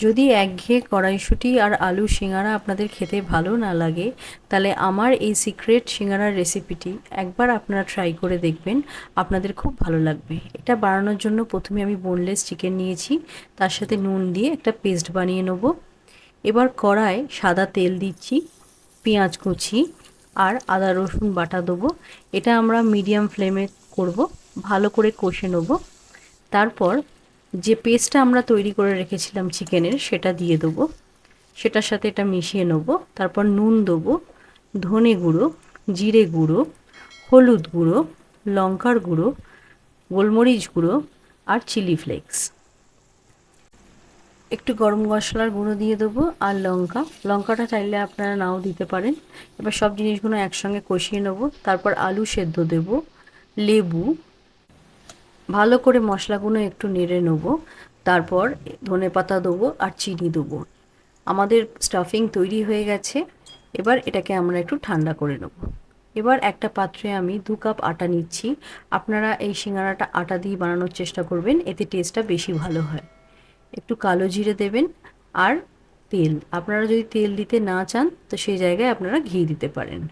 যদি একঘেয়ে কড়াইশুঁটি আর আলু সিঙ্গারা আপনাদের খেতে ভালো না লাগে, তাহলে আমার এই সিক্রেট সিঙ্গারার রেসিপিটি একবার আপনারা ট্রাই করে দেখবেন, আপনাদের খুব ভালো লাগবে। এটা বানানোর জন্য প্রথমে আমি বোনলেস চিকেন নিয়েছি, তার সাথে নুন দিয়ে একটা পেস্ট বানিয়ে নেব। এবার কড়ায় সাদা তেল দিচ্ছি, পেঁয়াজ কুচি আর আদা রসুন বাটা দেবো। এটা আমরা মিডিয়াম ফ্লেমে করব, ভালো করে কষে নেব। তারপর যে পেস্টটা আমরা তৈরি করে রেখেছিলাম চিকেনের, সেটা দিয়ে দেবো। সেটার সাথে এটা মিশিয়ে নেব। তারপর নুন দেবো, ধনে গুঁড়ো, জিরে গুঁড়ো, হলুদ গুঁড়ো, লঙ্কার গুঁড়ো, গোলমরিচ গুঁড়ো আর চিলি ফ্লেক্স। একটু গরম মশলার গুঁড়ো দিয়ে দেবো আর লঙ্কাটা চাইলে আপনারা নাও দিতে পারেন। এবার সব জিনিসগুলো একসঙ্গে কষিয়ে নেব। তারপর আলু সেদ্ধ দেব, লেবু, ভালো করে মশলাগুলো একটু নেড়ে নেব। তারপর ধনেপাতা দেবো আর চিনি দেবো। আমাদের স্টাফিং তৈরি হয়ে গেছে। এবার এটাকে আমরা একটু ঠান্ডা করে নেব। এবার একটা পাত্রে আমি 2 কাপ আটা নিচ্ছি। আপনারা এই সিঙ্গারাটা আটা দিয়ে বানানোর চেষ্টা করবেন, এতে টেস্টটা বেশি ভালো হয়। একটু কালো জিরে দেবেন আর তেল। আপনারা যদি তেল দিতে না চান তো সেই জায়গায় আপনারা ঘি দিতে পারেন।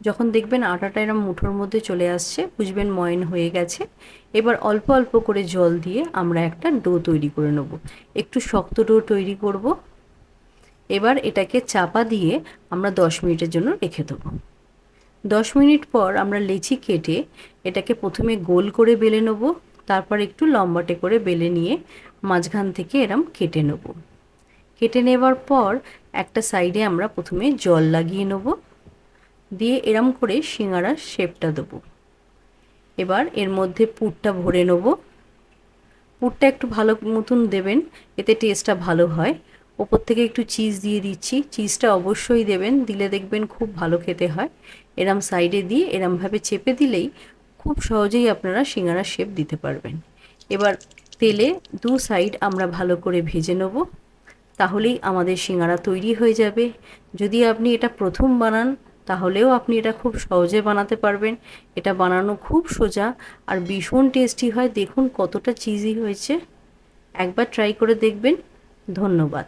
যখন দেখবেন আটাটা এরম মুঠোর মধ্যে চলে আসছে, বুঝবেন ময়ন হয়ে গেছে। এবার অল্প অল্প করে জল দিয়ে আমরা একটা ডো তৈরি করে নেব। একটু শক্ত ডো তৈরি করব। এবার এটাকে চাপা দিয়ে আমরা 10 মিনিটের জন্য রেখে দেবো। 10 মিনিট পর আমরা লেচি কেটে এটাকে প্রথমে গোল করে বেলে নেব, তারপর একটু লম্বাটে করে বেলে নিয়ে মাঝখান থেকে এরম কেটে নেব। কেটে নেবার পর একটা সাইডে আমরা প্রথমে জল লাগিয়ে নেব, দিয়ে এরম করে সিঙ্গারার শেপটা দেবো। এবার এর মধ্যে পুরটা ভরে নেব। পুরটা একটু ভালো মতন দেবেন, এতে টেস্টটা ভালো হয়। ওপর থেকে একটু চিজ দিয়ে দিচ্ছি, চিজটা অবশ্যই দেবেন, দিলে দেখবেন খুব ভালো খেতে হয়। এরম সাইডে দিয়ে এরমভাবে চেপে দিলেই খুব সহজেই আপনারা সিঙ্গারার শেপ দিতে পারবেন। এবার তেলে 2 সাইড আমরা ভালো করে ভেজে নেব, তাহলেই আমাদের সিঙ্গারা তৈরি হয়ে যাবে। যদি আপনি এটা প্রথম বানান তাহলেও আপনি এটা খুব সহজে বানাতে পারবেন। এটা বানানো খুব সোজা আর ভীষণ টেস্টি হয়। দেখুন কতটা চিজি হয়েছে, একবার ট্রাই করে দেখবেন। ধন্যবাদ।